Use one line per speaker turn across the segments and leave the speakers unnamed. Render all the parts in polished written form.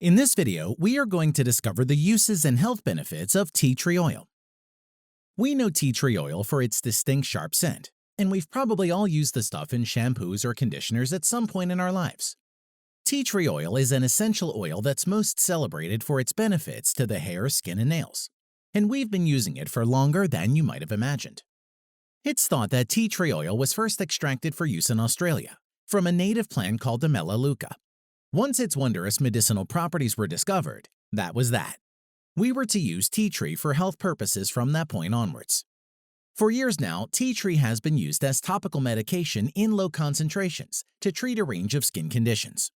In this video, we are going to discover the uses and health benefits of tea tree oil. We know tea tree oil for its distinct sharp scent, and we've probably all used the stuff in shampoos or conditioners at some point in our lives. Tea tree oil is an essential oil that's most celebrated for its benefits to the hair, skin, and nails, and we've been using it for longer than you might have imagined. It's thought that tea tree oil was first extracted for use in Australia from a native plant called the melaleuca. Once its wondrous medicinal properties were discovered, that was that. We were to use tea tree for health purposes from that point onwards. For years now, tea tree has been used as topical medication in low concentrations to treat a range of skin conditions.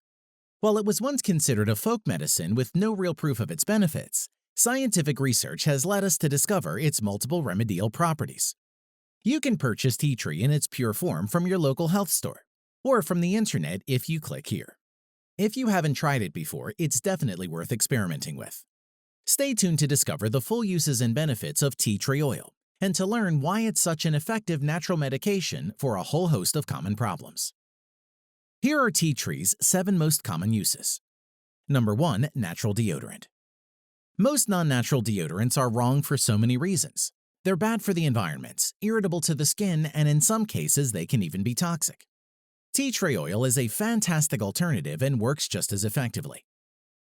While it was once considered a folk medicine with no real proof of its benefits, scientific research has led us to discover its multiple remedial properties. You can purchase tea tree in its pure form from your local health store, or from the internet if you click here. If you haven't tried it before, it's definitely worth experimenting with. Stay tuned to discover the full uses and benefits of tea tree oil, and to learn why it's such an effective natural medication for a whole host of common problems. Here are tea tree's 7 most common uses. Number 1. Natural deodorant. Most non-natural deodorants are wrong for so many reasons. They're bad for the environment, irritable to the skin, and in some cases they can even be toxic. Tea tree oil is a fantastic alternative and works just as effectively.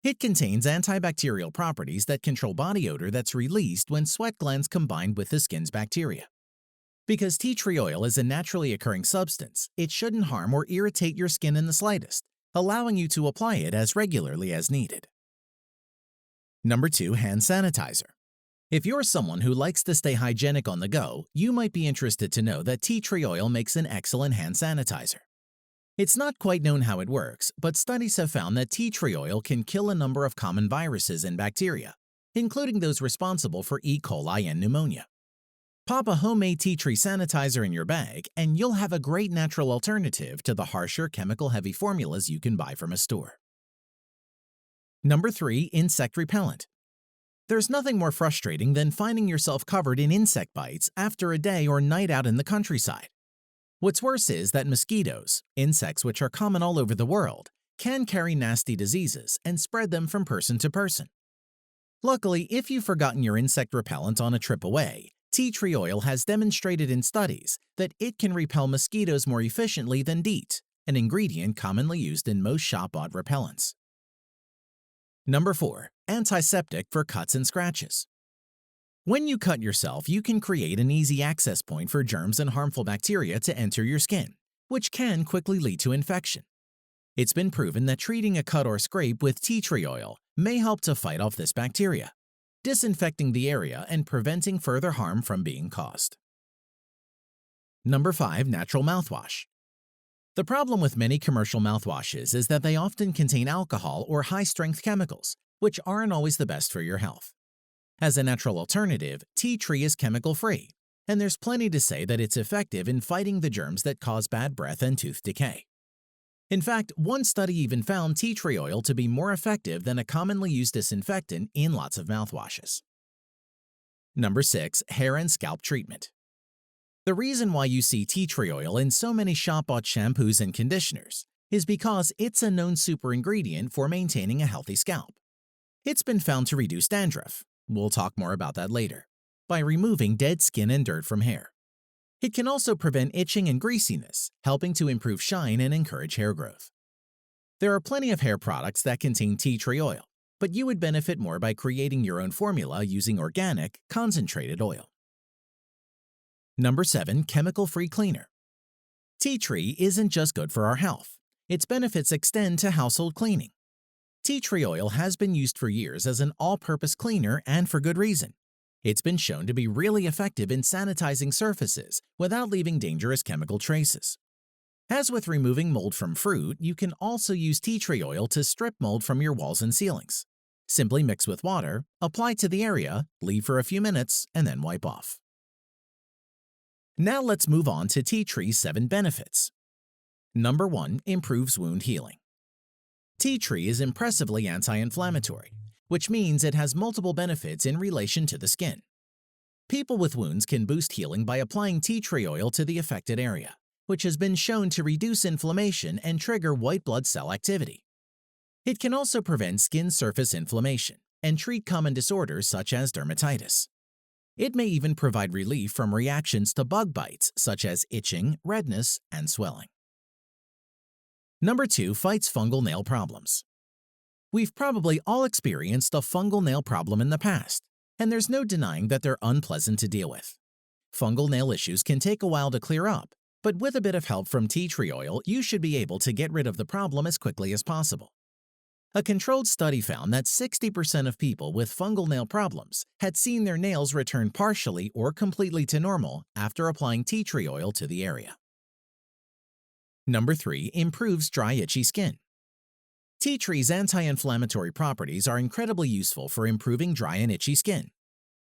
It contains antibacterial properties that control body odor that's released when sweat glands combine with the skin's bacteria. Because tea tree oil is a naturally occurring substance, it shouldn't harm or irritate your skin in the slightest, allowing you to apply it as regularly as needed. Number 2. Hand sanitizer. If you're someone who likes to stay hygienic on the go, you might be interested to know that tea tree oil makes an excellent hand sanitizer. It's not quite known how it works, but studies have found that tea tree oil can kill a number of common viruses and bacteria, including those responsible for E. coli and pneumonia. Pop a homemade tea tree sanitizer in your bag, and you'll have a great natural alternative to the harsher, chemical-heavy formulas you can buy from a store. Number 3. Insect repellent. There's nothing more frustrating than finding yourself covered in insect bites after a day or night out in the countryside. What's worse is that mosquitoes, insects which are common all over the world, can carry nasty diseases and spread them from person to person. Luckily, if you've forgotten your insect repellent on a trip away, tea tree oil has demonstrated in studies that it can repel mosquitoes more efficiently than DEET, an ingredient commonly used in most shop-bought repellents. Number 4. Antiseptic for cuts and scratches. When you cut yourself, you can create an easy access point for germs and harmful bacteria to enter your skin, which can quickly lead to infection. It's been proven that treating a cut or scrape with tea tree oil may help to fight off this bacteria, disinfecting the area and preventing further harm from being caused. Number 5. Natural mouthwash. The problem with many commercial mouthwashes is that they often contain alcohol or high-strength chemicals, which aren't always the best for your health. As a natural alternative, tea tree is chemical-free, and there's plenty to say that it's effective in fighting the germs that cause bad breath and tooth decay. In fact, one study even found tea tree oil to be more effective than a commonly used disinfectant in lots of mouthwashes. Number 6. Hair and scalp treatment. The reason why you see tea tree oil in so many shop-bought shampoos and conditioners is because it's a known super ingredient for maintaining a healthy scalp. It's been found to reduce dandruff. We'll talk more about that later, by removing dead skin and dirt from hair. It can also prevent itching and greasiness, helping to improve shine and encourage hair growth. There are plenty of hair products that contain tea tree oil, but you would benefit more by creating your own formula using organic, concentrated oil. Number 7. Chemical-free cleaner. Tea tree isn't just good for our health. Its benefits extend to household cleaning. Tea tree oil has been used for years as an all-purpose cleaner, and for good reason. It's been shown to be really effective in sanitizing surfaces without leaving dangerous chemical traces. As with removing mold from fruit, you can also use tea tree oil to strip mold from your walls and ceilings. Simply mix with water, apply to the area, leave for a few minutes, and then wipe off. Now let's move on to tea tree's 7 benefits. Number 1. Improves wound healing. Tea tree is impressively anti-inflammatory, which means it has multiple benefits in relation to the skin. People with wounds can boost healing by applying tea tree oil to the affected area, which has been shown to reduce inflammation and trigger white blood cell activity. It can also prevent skin surface inflammation and treat common disorders such as dermatitis. It may even provide relief from reactions to bug bites such as itching, redness, and swelling. Number 2, fights fungal nail problems. We've probably all experienced a fungal nail problem in the past, and there's no denying that they're unpleasant to deal with. Fungal nail issues can take a while to clear up, but with a bit of help from tea tree oil, you should be able to get rid of the problem as quickly as possible. A controlled study found that 60% of people with fungal nail problems had seen their nails return partially or completely to normal after applying tea tree oil to the area. Number 3, improves dry, itchy skin. Tea tree's anti-inflammatory properties are incredibly useful for improving dry and itchy skin.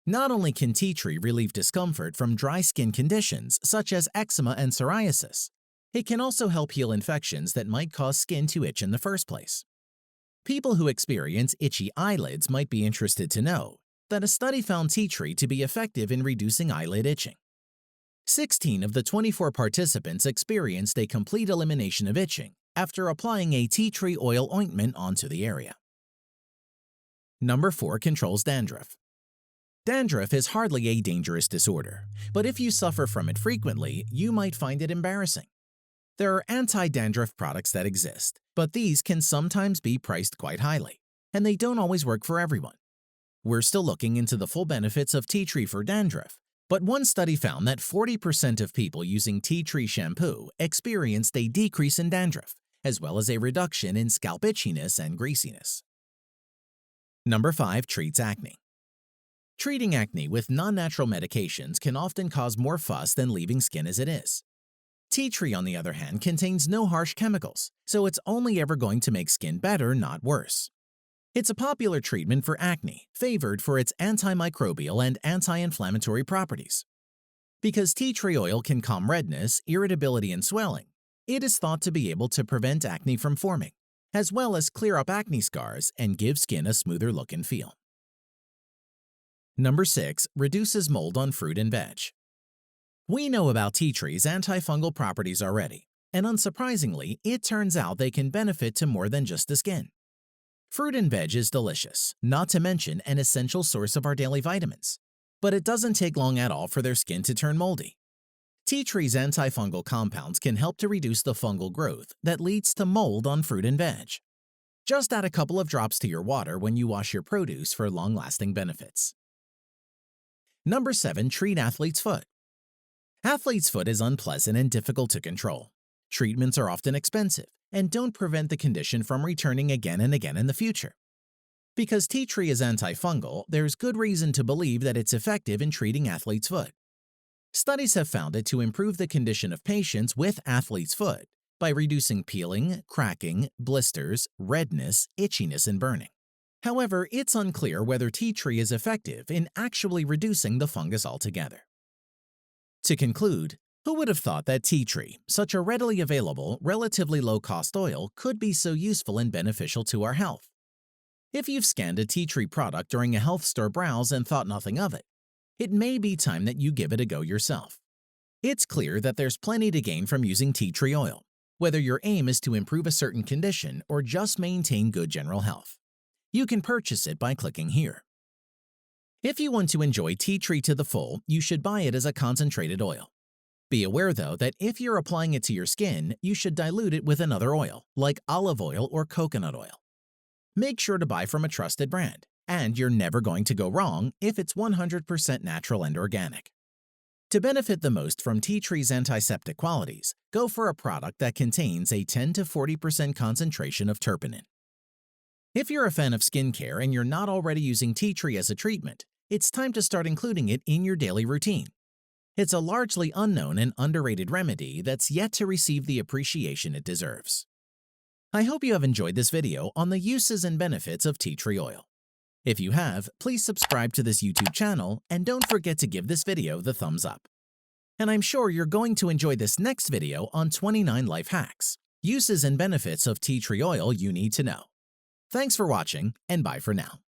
Not only can tea tree relieve discomfort from dry skin conditions such as eczema and psoriasis, it can also help heal infections that might cause skin to itch in the first place. People who experience itchy eyelids might be interested to know that a study found tea tree to be effective in reducing eyelid itching. 16 of the 24 participants experienced a complete elimination of itching after applying a tea tree oil ointment onto the area. Number 4, controls dandruff. Dandruff is hardly a dangerous disorder, but if you suffer from it frequently, you might find it embarrassing. There are anti-dandruff products that exist, but these can sometimes be priced quite highly, and they don't always work for everyone. We're still looking into the full benefits of tea tree for dandruff, but one study found that 40% of people using tea tree shampoo experienced a decrease in dandruff, as well as a reduction in scalp itchiness and greasiness. Number 5, treats acne. Treating acne with non-natural medications can often cause more fuss than leaving skin as it is. Tea tree, on the other hand, contains no harsh chemicals, so it's only ever going to make skin better, not worse. It's a popular treatment for acne, favored for its antimicrobial and anti-inflammatory properties. Because tea tree oil can calm redness, irritability, and swelling, it is thought to be able to prevent acne from forming, as well as clear up acne scars and give skin a smoother look and feel. Number 6, reduces mold on fruit and veg. We know about tea tree's antifungal properties already, and unsurprisingly, it turns out they can benefit to more than just the skin. Fruit and veg is delicious, not to mention an essential source of our daily vitamins, but it doesn't take long at all for their skin to turn moldy. Tea tree's antifungal compounds can help to reduce the fungal growth that leads to mold on fruit and veg. Just add a couple of drops to your water when you wash your produce for long-lasting benefits. Number 7, treat athlete's foot. Athlete's foot is unpleasant and difficult to control. Treatments are often expensive and don't prevent the condition from returning again and again in the future. Because tea tree is antifungal, there's good reason to believe that it's effective in treating athlete's foot. Studies have found it to improve the condition of patients with athlete's foot by reducing peeling, cracking, blisters, redness, itchiness, and burning. However, it's unclear whether tea tree is effective in actually reducing the fungus altogether. To conclude, who would have thought that tea tree, such a readily available, relatively low-cost oil, could be so useful and beneficial to our health? If you've scanned a tea tree product during a health store browse and thought nothing of it, it may be time that you give it a go yourself. It's clear that there's plenty to gain from using tea tree oil, whether your aim is to improve a certain condition or just maintain good general health. You can purchase it by clicking here. If you want to enjoy tea tree to the full, you should buy it as a concentrated oil. Be aware, though, that if you're applying it to your skin, you should dilute it with another oil, like olive oil or coconut oil. Make sure to buy from a trusted brand, and you're never going to go wrong if it's 100% natural and organic. To benefit the most from tea tree's antiseptic qualities, go for a product that contains a 10 to 40% concentration of terpenin. If you're a fan of skincare and you're not already using tea tree as a treatment, it's time to start including it in your daily routine. It's a largely unknown and underrated remedy that's yet to receive the appreciation it deserves. I hope you have enjoyed this video on the uses and benefits of tea tree oil. If you have, please subscribe to this YouTube channel and don't forget to give this video the thumbs up. And I'm sure you're going to enjoy this next video on 29 life hacks, uses and benefits of tea tree oil you need to know. Thanks for watching, and bye for now.